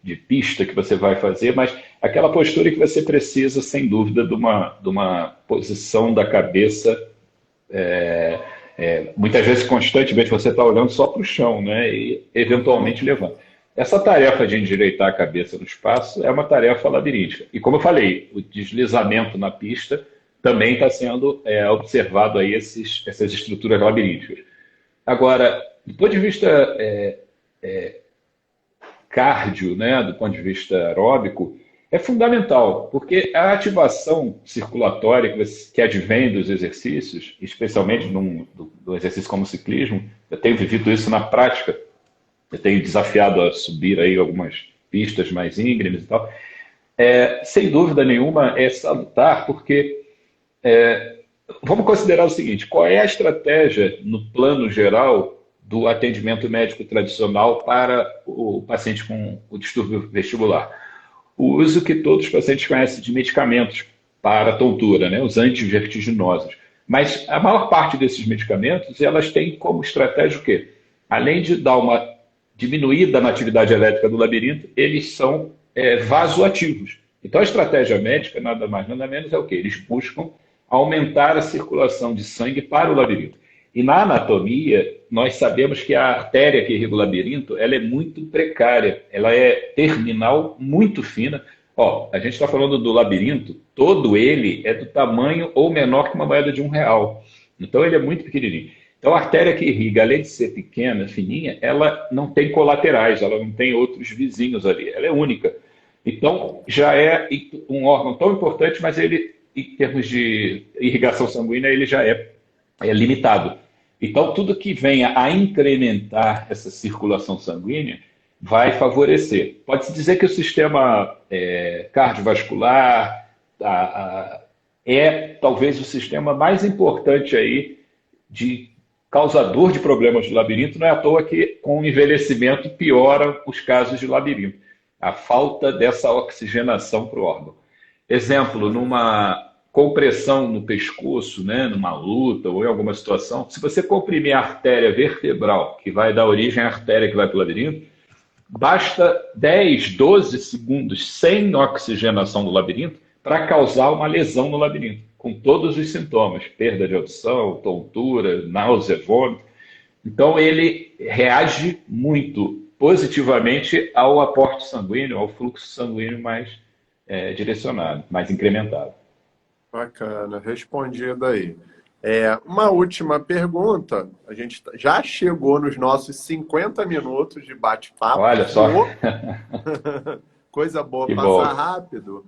de pista que você vai fazer, mas aquela postura que você precisa, sem dúvida, de uma posição da cabeça, muitas vezes constantemente você está olhando só para o chão, né, e Uhum. eventualmente levanta. Essa tarefa de endireitar a cabeça no espaço é uma tarefa labiríntica. E como eu falei, o deslizamento na pista também está sendo observado aí essas estruturas labirínticas. Agora, do ponto de vista cardio, né, do ponto de vista aeróbico, é fundamental, porque a ativação circulatória que advém dos exercícios, especialmente Uhum. do exercício como o ciclismo, eu tenho vivido isso na prática, eu tenho desafiado a subir aí algumas pistas mais íngremes e tal. Sem dúvida nenhuma é salutar, porque vamos considerar o seguinte: qual é a estratégia, no plano geral, do atendimento médico tradicional para o paciente com o distúrbio vestibular? O uso que todos os pacientes conhecem de medicamentos para a tontura, né, os antivertiginosos. Mas a maior parte desses medicamentos, elas têm como estratégia o quê? Além de dar uma diminuída na atividade elétrica do labirinto, eles são vasoativos. Então a estratégia médica, nada mais, nada menos, é o quê? Eles buscam aumentar a circulação de sangue para o labirinto. E na anatomia, nós sabemos que a artéria que irriga o labirinto, ela é muito precária, ela é terminal, muito fina. Ó, a gente está falando do labirinto, todo ele é do tamanho ou menor que uma moeda de R$ 1. Então ele é muito pequenininho. Então a artéria que irriga, além de ser pequena, fininha, ela não tem colaterais, ela não tem outros vizinhos ali, ela é única. Então já é um órgão tão importante, mas ele, em termos de irrigação sanguínea, ele já é limitado. Então, tudo que venha a incrementar essa circulação sanguínea vai favorecer. Pode-se dizer que o sistema cardiovascular é talvez o sistema mais importante aí de causador de problemas de labirinto. Não é à toa que com o envelhecimento piora os casos de labirinto. A falta dessa oxigenação para o órgão. Exemplo, numa compressão no pescoço, né, numa luta ou em alguma situação, se você comprimir a artéria vertebral, que vai dar origem à artéria que vai para o labirinto, basta 10, 12 segundos sem oxigenação do labirinto para causar uma lesão no labirinto, com todos os sintomas, perda de audição, tontura, náusea, vômito. Então ele reage muito positivamente ao aporte sanguíneo, ao fluxo sanguíneo mais direcionado, mais incrementado. Bacana, respondido aí. Uma última pergunta. A gente já chegou nos nossos 50 minutos de bate-papo, Olha só, voou. Coisa boa que passar bom. rápido.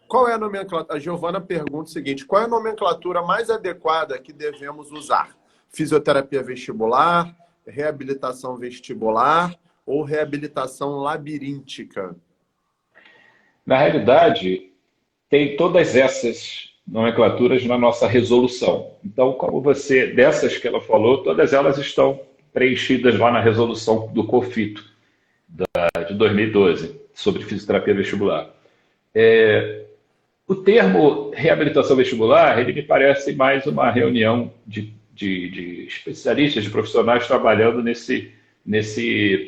Qual é a nomenclatura? A Giovana pergunta o seguinte: qual é a nomenclatura mais adequada que devemos usar? Fisioterapia vestibular, reabilitação vestibular ou reabilitação labiríntica? Na realidade, tem todas essas nomenclaturas na nossa resolução. Então, como você, dessas que ela falou, todas elas estão preenchidas lá na resolução do COFITO, de 2012, sobre fisioterapia vestibular. O termo reabilitação vestibular, ele me parece mais uma reunião de especialistas, de profissionais trabalhando nesse, nesse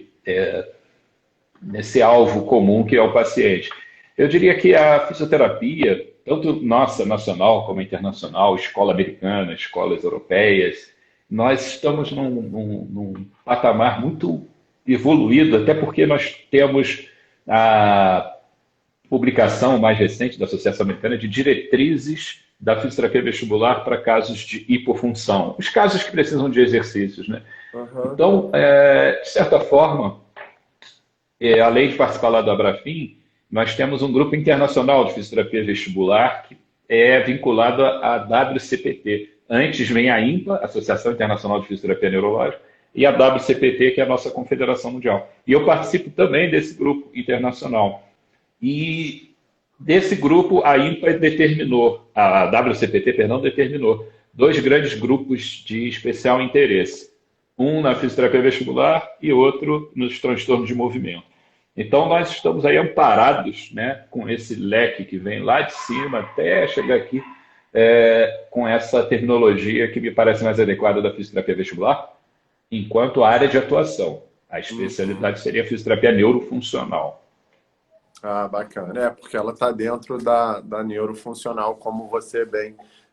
alvo comum que é o paciente. Eu diria que a fisioterapia, tanto nossa, nacional como internacional, escola americana, escolas europeias, nós estamos num patamar muito evoluído, até porque nós temos a publicação mais recente da Associação Americana de Diretrizes da fisioterapia vestibular para casos de hipofunção, os casos que precisam de exercícios, né? Aham. Então, de certa forma, além de participar lá do Abrafim, nós temos um grupo internacional de fisioterapia vestibular que é vinculado à WCPT. Antes vem a INPA, Associação Internacional de Fisioterapia Neurológica, e a WCPT, que é a nossa Confederação Mundial. E eu participo também desse grupo internacional. E desse grupo, a INPA determinou, a WCPT, perdão, determinou dois grandes grupos de especial interesse. Um na fisioterapia vestibular e outro nos transtornos de movimento. Então, nós estamos aí amparados, né, com esse leque que vem lá de cima até chegar aqui, com essa terminologia que me parece mais adequada da fisioterapia vestibular, enquanto área de atuação. A Uhum. especialidade seria a fisioterapia neurofuncional. Ah, bacana. É, porque ela está dentro da neurofuncional, como você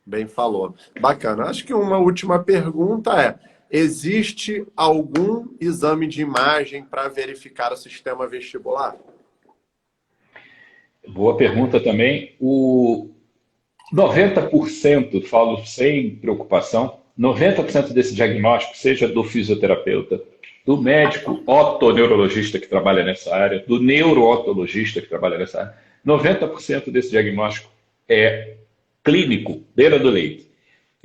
bem falou. Bacana. Acho que uma última pergunta é: existe algum exame de imagem para verificar o sistema vestibular? Boa pergunta também. O 90%, falo sem preocupação, 90% desse diagnóstico, seja do fisioterapeuta, do médico otoneurologista que trabalha nessa área, do neurootologista que trabalha nessa área, 90% desse diagnóstico é clínico, beira do leito.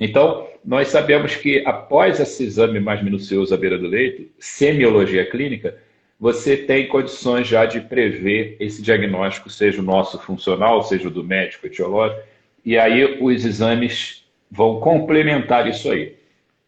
Então, nós sabemos que após esse exame mais minucioso à beira do leito, semiologia clínica, você tem condições já de prever esse diagnóstico, seja o nosso funcional, seja o do médico etiológico, e aí os exames vão complementar isso aí.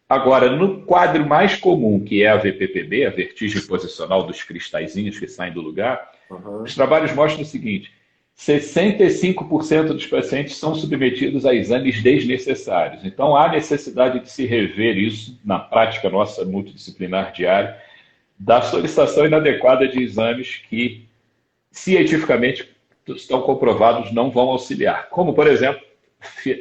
Agora, no quadro mais comum, que é a VPPB, a vertigem posicional dos cristalzinhos que saem do lugar, os Aham. trabalhos mostram o seguinte: 65% dos pacientes são submetidos a exames desnecessários. Então, há necessidade de se rever isso na prática nossa multidisciplinar diária, da solicitação inadequada de exames que, cientificamente, estão comprovados não vão auxiliar. Como, por exemplo,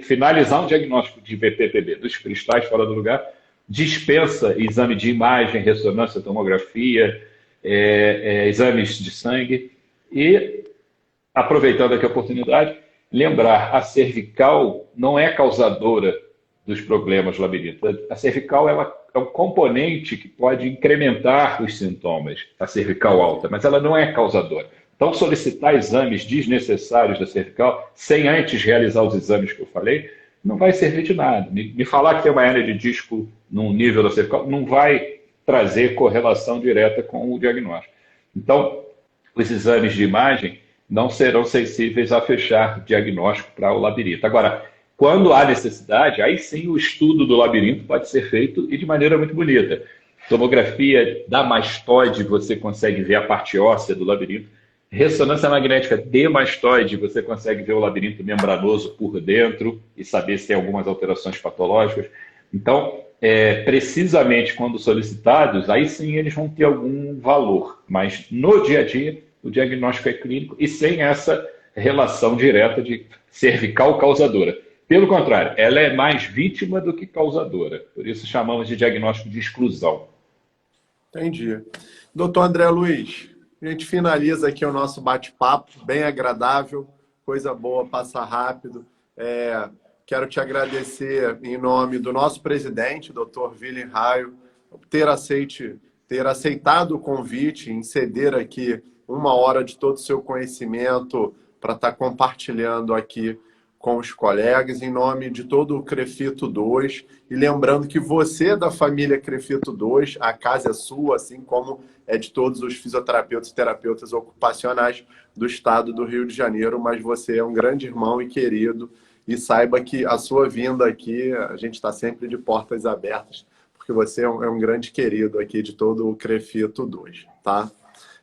finalizar um diagnóstico de VPPB dos cristais fora do lugar, dispensa exame de imagem, ressonância, tomografia, exames de sangue e, aproveitando aqui a oportunidade, lembrar, a cervical não é causadora dos problemas do labirinto. A cervical ela é um componente que pode incrementar os sintomas, a cervical alta, mas ela não é causadora. Então, solicitar exames desnecessários da cervical, sem antes realizar os exames que eu falei, não vai servir de nada. Me falar que tem uma hérnia de disco num nível da cervical não vai trazer correlação direta com o diagnóstico. Então, os exames de imagem não serão sensíveis a fechar diagnóstico para o labirinto. Agora, quando há necessidade, aí sim o estudo do labirinto pode ser feito e de maneira muito bonita. Tomografia da mastoide, você consegue ver a parte óssea do labirinto. Ressonância magnética de mastoide, você consegue ver o labirinto membranoso por dentro e saber se tem algumas alterações patológicas. Então, precisamente quando solicitados, aí sim eles vão ter algum valor. Mas no dia a dia, o diagnóstico é clínico e sem essa relação direta de cervical causadora. Pelo contrário, ela é mais vítima do que causadora. Por isso chamamos de diagnóstico de exclusão. Entendi. Doutor André Luiz, a gente finaliza aqui o nosso bate-papo, bem agradável, coisa boa, passa rápido. Quero te agradecer em nome do nosso presidente, doutor William Raio, ter aceitado o convite em ceder aqui uma hora de todo o seu conhecimento para estar compartilhando aqui com os colegas, em nome de todo o Crefito 2. E lembrando que você é da família Crefito 2, a casa é sua, assim como é de todos os fisioterapeutas e terapeutas ocupacionais do estado do Rio de Janeiro, mas você é um grande irmão e querido, e saiba que a sua vinda aqui, a gente está sempre de portas abertas, porque você é um grande querido aqui de todo o Crefito 2, tá?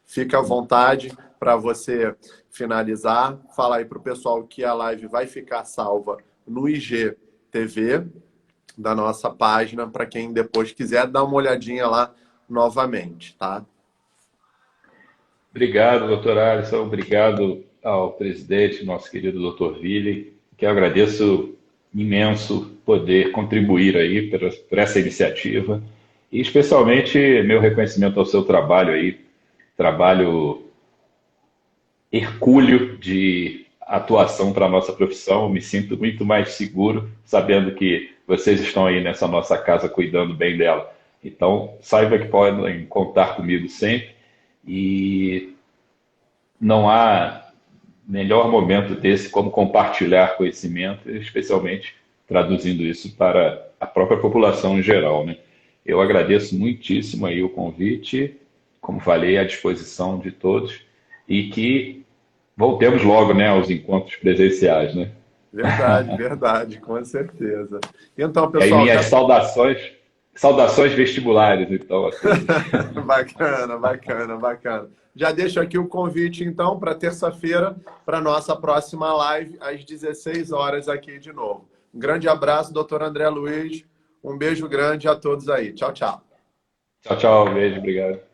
Fica à vontade para você finalizar. Fala aí para o pessoal que a live vai ficar salva no IGTV da nossa página, para quem depois quiser dar uma olhadinha lá novamente, tá? Obrigado, doutor Alisson. Obrigado ao presidente, nosso querido doutor Ville, que eu agradeço imenso poder contribuir aí por essa iniciativa. E especialmente meu reconhecimento ao seu trabalho aí, trabalho hercúleo de atuação para a nossa profissão. Me sinto muito mais seguro sabendo que vocês estão aí nessa nossa casa cuidando bem dela. Então, saiba que podem contar comigo sempre e não há melhor momento desse como compartilhar conhecimento, especialmente traduzindo isso para a própria população em geral, né? Eu agradeço muitíssimo aí o convite, como falei, à disposição de todos e que voltemos logo, né, aos encontros presenciais, né? Verdade, verdade, com certeza. Então, E aí pessoal, minhas saudações vestibulares, então, a todos. bacana, bacana, bacana. Já deixo aqui o convite, então, para terça-feira, para nossa próxima live, às 16 horas aqui de novo. Um grande abraço, doutor André Luiz. Um beijo grande a todos aí. Tchau, tchau. Tchau, tchau, beijo, obrigado.